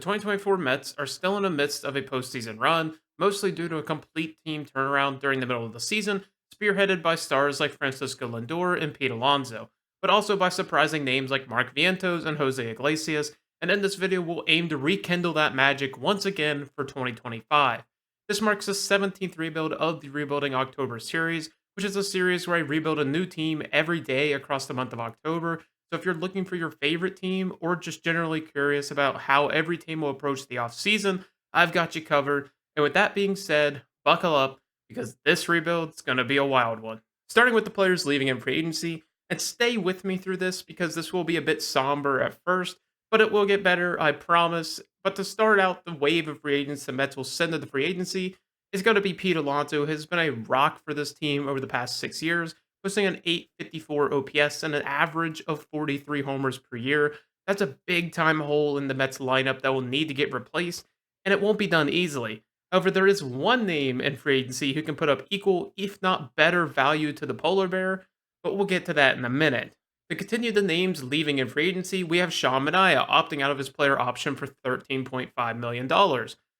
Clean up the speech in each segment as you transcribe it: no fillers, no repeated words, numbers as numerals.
The 2024 Mets are still in the midst of a postseason run, mostly due to a complete team turnaround during the middle of the season, spearheaded by stars like Francisco Lindor and Pete Alonso, but also by surprising names like Mark Vientos and Jose Iglesias. And in this video, we'll aim to rekindle that magic once again for 2025. This marks the 17th rebuild of the Rebuilding October series, which is a series where I rebuild a new team every day across the month of October. So if you're looking for your favorite team or just generally curious about how every team will approach the offseason, I've got you covered. And with that being said, buckle up because this rebuild's going to be a wild one. Starting with the players leaving in free agency, and stay with me through this because this will be a bit somber at first, but it will get better, I promise. But to start out, the wave of free agents the Mets will send to the free agency is going to be Pete Alonso, who has been a rock for this team over the past 6 years, posting an 854 OPS and an average of 43 homers per year. That's a big time hole in the Mets lineup that will need to get replaced, and it won't be done easily. However, there is one name in free agency who can put up equal, if not better, value to the polar bear, but we'll get to that in a minute. To continue the names leaving in free agency, we have Sean Manaea opting out of his player option for $13.5 million.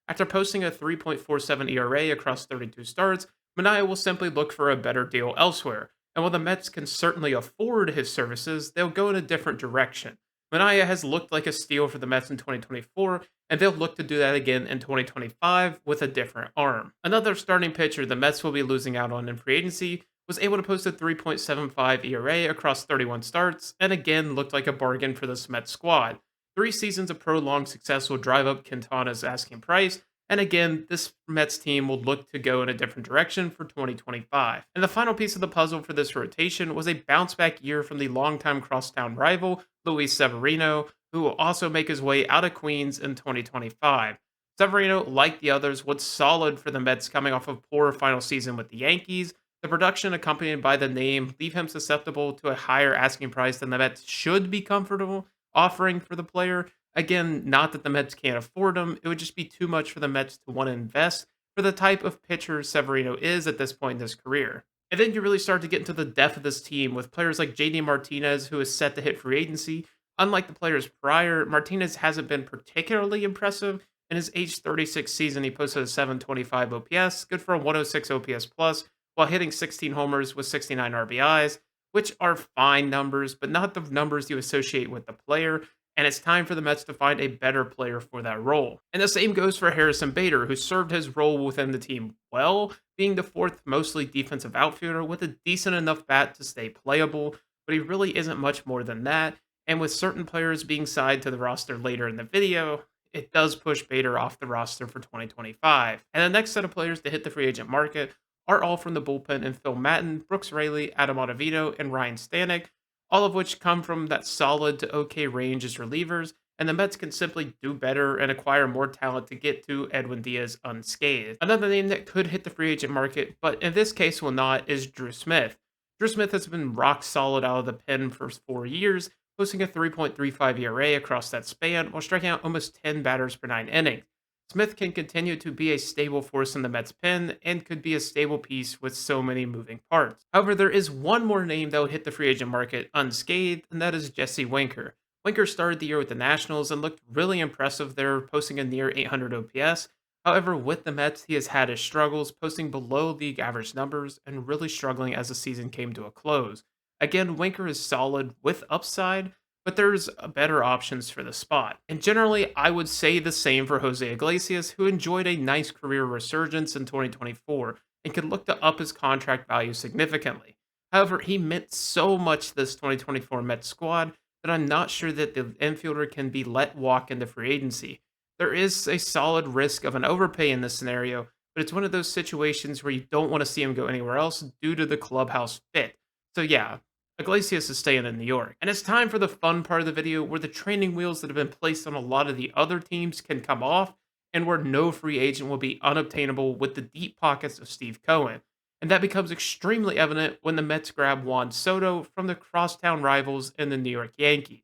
After posting a 3.47 ERA across 32 starts, Manaea will simply look for a better deal elsewhere. And while the Mets can certainly afford his services, they'll go in a different direction. Manaea has looked like a steal for the Mets in 2024, and they'll look to do that again in 2025 with a different arm. Another starting pitcher the Mets will be losing out on in free agency was able to post a 3.75 ERA across 31 starts, and again looked like a bargain for this Mets squad. 3 seasons of prolonged success will drive up Quintana's asking price, and again, this Mets team will look to go in a different direction for 2025. And the final piece of the puzzle for this rotation was a bounce back year from the longtime crosstown rival, Lis Sevino, who will also make his way out of Queens in 2025. Severino, like the others, was solid for the Mets coming off a poor final season with the Yankees. The production accompanied by the name leave him susceptible to a higher asking price than the Mets should be comfortable offering for the player. Again, not that the Mets can't afford him, it would just be too much for the Mets to want to invest for the type of pitcher Severino is at this point in his career. And then you really start to get into the depth of this team with players like JD Martinez, who is set to hit free agency. Unlike the players prior, Martinez hasn't been particularly impressive. In his age 36 season, he posted a 725 OPS, good for a 106 OPS plus, while hitting 16 homers with 69 RBIs, which are fine numbers, but not the numbers you associate with the player. And it's time for the Mets to find a better player for that role. And the same goes for Harrison Bader, who served his role within the team well, being the fourth mostly defensive outfielder with a decent enough bat to stay playable, but he really isn't much more than that. And with certain players being signed to the roster later in the video, it does push Bader off the roster for 2025. And the next set of players to hit the free agent market are all from the bullpen in Phil Maton, Brooks Raley, Adam Ottavino, and Ryan Stanek, all of which come from that solid to okay range as relievers, and the Mets can simply do better and acquire more talent to get to Edwin Diaz unscathed. Another name that could hit the free agent market, but in this case will not, is Drew Smith. Drew Smith has been rock solid out of the pen for 4 years, posting a 3.35 ERA across that span while striking out almost 10 batters per 9 innings. Smith can continue to be a stable force in the Mets pen and could be a stable piece with so many moving parts. However, there is one more name that would hit the free agent market unscathed, and that is Jesse Winker. Winker started the year with the Nationals and looked really impressive there, posting a near 800 OPS. However, with the Mets, he has had his struggles, posting below league average numbers and really struggling as the season came to a close. Again, Winker is solid with upside, but there's better options for the spot. And generally, I would say the same for Jose Iglesias, who enjoyed a nice career resurgence in 2024 and could look to up his contract value significantly. However, he meant so much to this 2024 Mets squad that I'm not sure that the infielder can be let walk into free agency. There is a solid risk of an overpay in this scenario, but it's one of those situations where you don't want to see him go anywhere else due to the clubhouse fit. So yeah, Iglesias is staying in New York. And it's time for the fun part of the video where the training wheels that have been placed on a lot of the other teams can come off and where no free agent will be unobtainable with the deep pockets of Steve Cohen. And that becomes extremely evident when the Mets grab Juan Soto from the crosstown rivals in the New York Yankees.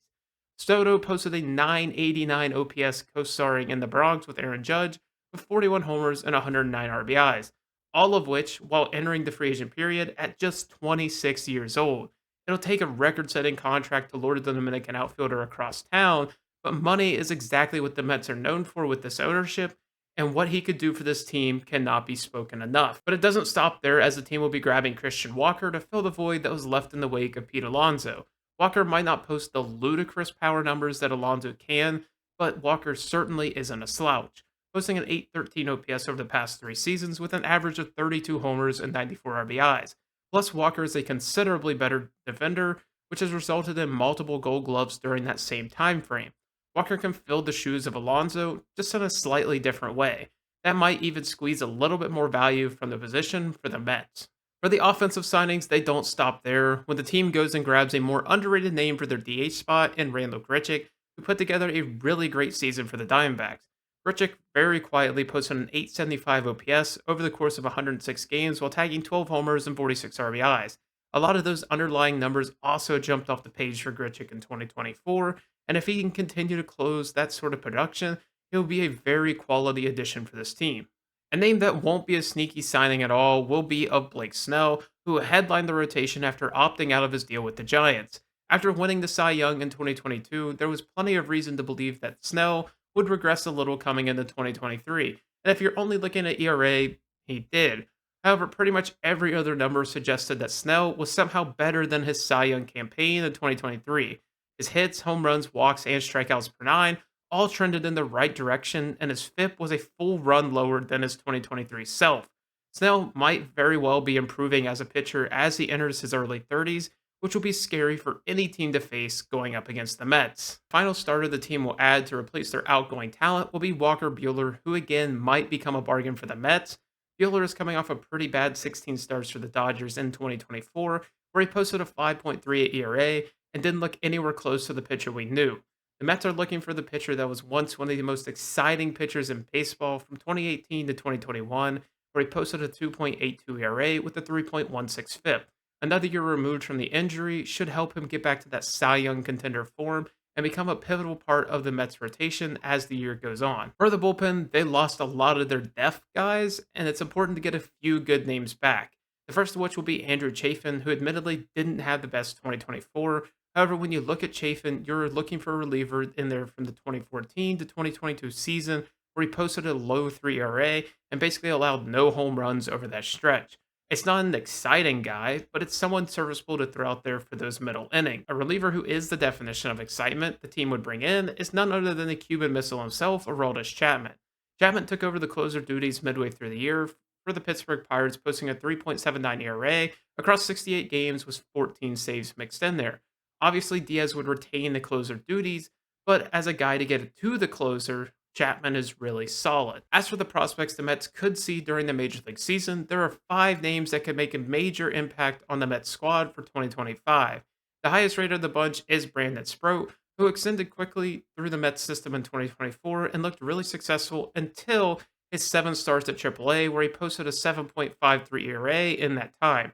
Soto posted a 989 OPS co-starring in the Bronx with Aaron Judge with 41 homers and 109 RBIs, all of which while entering the free agent period at just 26 years old. It'll take a record-setting contract to lure the Dominican outfielder across town, but money is exactly what the Mets are known for with this ownership, and what he could do for this team cannot be spoken enough. But it doesn't stop there, as the team will be grabbing Christian Walker to fill the void that was left in the wake of Pete Alonso. Walker might not post the ludicrous power numbers that Alonso can, but Walker certainly isn't a slouch, posting an 813 OPS over the past 3 seasons with an average of 32 homers and 94 RBIs. Plus, Walker is a considerably better defender, which has resulted in multiple gold gloves during that same time frame. Walker can fill the shoes of Alonso, just in a slightly different way. That might even squeeze a little bit more value from the position for the Mets. For the offensive signings, they don't stop there when the team goes and grabs a more underrated name for their DH spot in Randle Gritch, who put together a really great season for the Diamondbacks. Gritch very quietly posted an 875 OPS over the course of 106 games while tagging 12 homers and 46 RBIs. A lot of those underlying numbers also jumped off the page for Gritch in 2024, and if he can continue to close that sort of production, he'll be a very quality addition for this team. A name that won't be a sneaky signing at all will be of Blake Snell, who headlined the rotation after opting out of his deal with the Giants. After winning the Cy Young in 2022, there was plenty of reason to believe that Snell would regress a little coming into 2023. And if you're only looking at ERA, he did. However, pretty much every other number suggested that Snell was somehow better than his Cy Young campaign in 2023. His hits, home runs, walks, and strikeouts per nine all trended in the right direction, and his FIP was a full run lower than his 2023 self. Snell might very well be improving as a pitcher as he enters his early 30s, which will be scary for any team to face going up against the Mets. Final starter the team will add to replace their outgoing talent will be Walker Buehler, who again might become a bargain for the Mets. Buehler is coming off a pretty bad 16 starts for the Dodgers in 2024, where he posted a 5.38 ERA and didn't look anywhere close to the pitcher we knew. The Mets are looking for the pitcher that was once one of the most exciting pitchers in baseball from 2018 to 2021, where he posted a 2.82 ERA with a 3.16 FIP. Another year removed from the injury should help him get back to that Cy Young contender form and become a pivotal part of the Mets rotation as the year goes on. For the bullpen, they lost a lot of their depth guys, and it's important to get a few good names back. The first of which will be Andrew Chafin, who admittedly didn't have the best 2024. However, when you look at Chafin, you're looking for a reliever in there from the 2014 to 2022 season, where he posted a low 3 ERA and basically allowed no home runs over that stretch. It's not an exciting guy, but it's someone serviceable to throw out there for those middle innings. A reliever who is the definition of excitement the team would bring in is none other than the Cuban missile himself, Aroldis Chapman. Chapman took over the closer duties midway through the year for the Pittsburgh Pirates, posting a 3.79 ERA across 68 games with 14 saves mixed in there. Obviously, Diaz would retain the closer duties, but as a guy to get it to the closer, Chapman is really solid. As for the prospects the Mets could see during the Major League season, there are 5 names that could make a major impact on the Mets squad for 2025. The highest rated of the bunch is Brandon Sproat, who extended quickly through the Mets system in 2024 and looked really successful until his 7 starts at AAA, where he posted a 7.53 ERA in that time.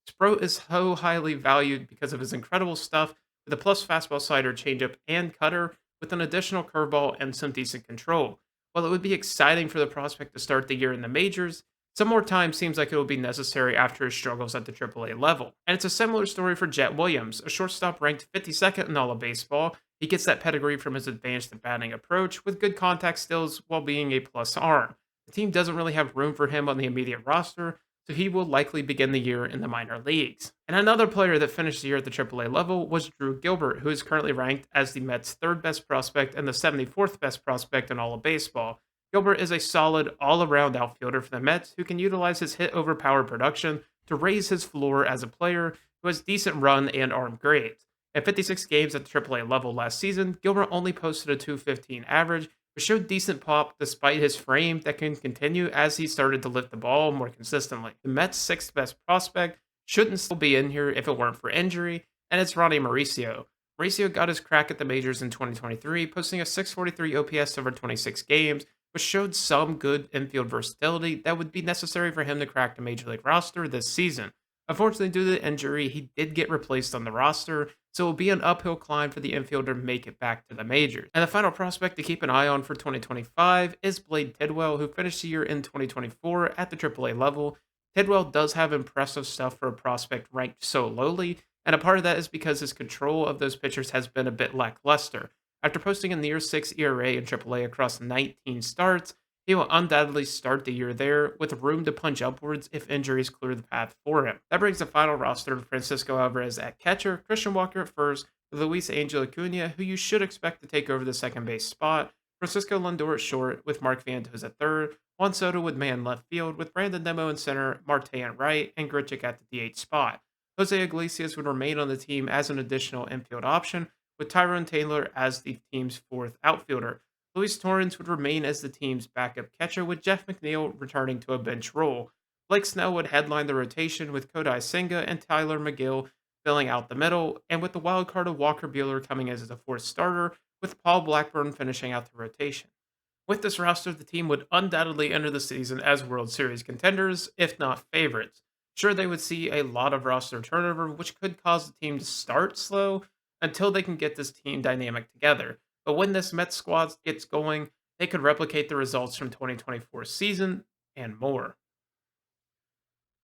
Sproat is so highly valued because of his incredible stuff with a plus fastball slider, changeup, and cutter, with an additional curveball and some decent control. While it would be exciting for the prospect to start the year in the majors, some more time seems like it will be necessary after his struggles at the AAA level. And it's a similar story for Jet Williams, a shortstop ranked 52nd in all of baseball. He gets that pedigree from his advanced batting approach with good contact skills while being a plus arm. The team doesn't really have room for him on the immediate roster, so he will likely begin the year in the minor leagues. And another player that finished the year at the AAA level was Drew Gilbert, who is currently ranked as the Mets' 3rd best prospect and the 74th best prospect in all of baseball. Gilbert is a solid, all-around outfielder for the Mets who can utilize his hit over power production to raise his floor as a player who has decent run and arm grades. At 56 games at the AAA level last season, Gilbert only posted a 215 average, but showed decent pop despite his frame that can continue as he started to lift the ball more consistently. The Mets' 6th best prospect shouldn't still be in here if it weren't for injury, and it's Ronnie Mauricio. Mauricio got his crack at the majors in 2023, posting a 643 OPS over 26 games, which showed some good infield versatility that would be necessary for him to crack the Major League roster this season. Unfortunately, due to the injury, he did get replaced on the roster, so it will be an uphill climb for the infielder to make it back to the majors. And the final prospect to keep an eye on for 2025 is Blade Tidwell, who finished the year in 2024 at the AAA level. Tidwell does have impressive stuff for a prospect ranked so lowly, and a part of that is because his control of those pitchers has been a bit lackluster. After posting a near 6 ERA in AAA across 19 starts, he will undoubtedly start the year there, with room to punch upwards if injuries clear the path for him. That brings the final roster of Francisco Alvarez at catcher, Christian Walker at first, Luis Angel Acuna, who you should expect to take over the second base spot, Francisco Lindor at short, with Mark Vientos at third, Juan Soto would man left field, with Brandon Nimmo in center, Marte at right, and Grichuk at the DH spot. Jose Iglesias would remain on the team as an additional infield option, with Tyrone Taylor as the team's fourth outfielder. Luis Torrens would remain as the team's backup catcher, with Jeff McNeil returning to a bench role. Blake Snell would headline the rotation, with Kodai Senga and Tyler McGill filling out the middle, and with the wild card of Walker Buehler coming as the fourth starter, with Paul Blackburn finishing out the rotation. With this roster, the team would undoubtedly enter the season as World Series contenders, if not favorites. Sure, they would see a lot of roster turnover, which could cause the team to start slow until they can get this team dynamic together. But when this Mets squad gets going, they could replicate the results from 2024 season and more.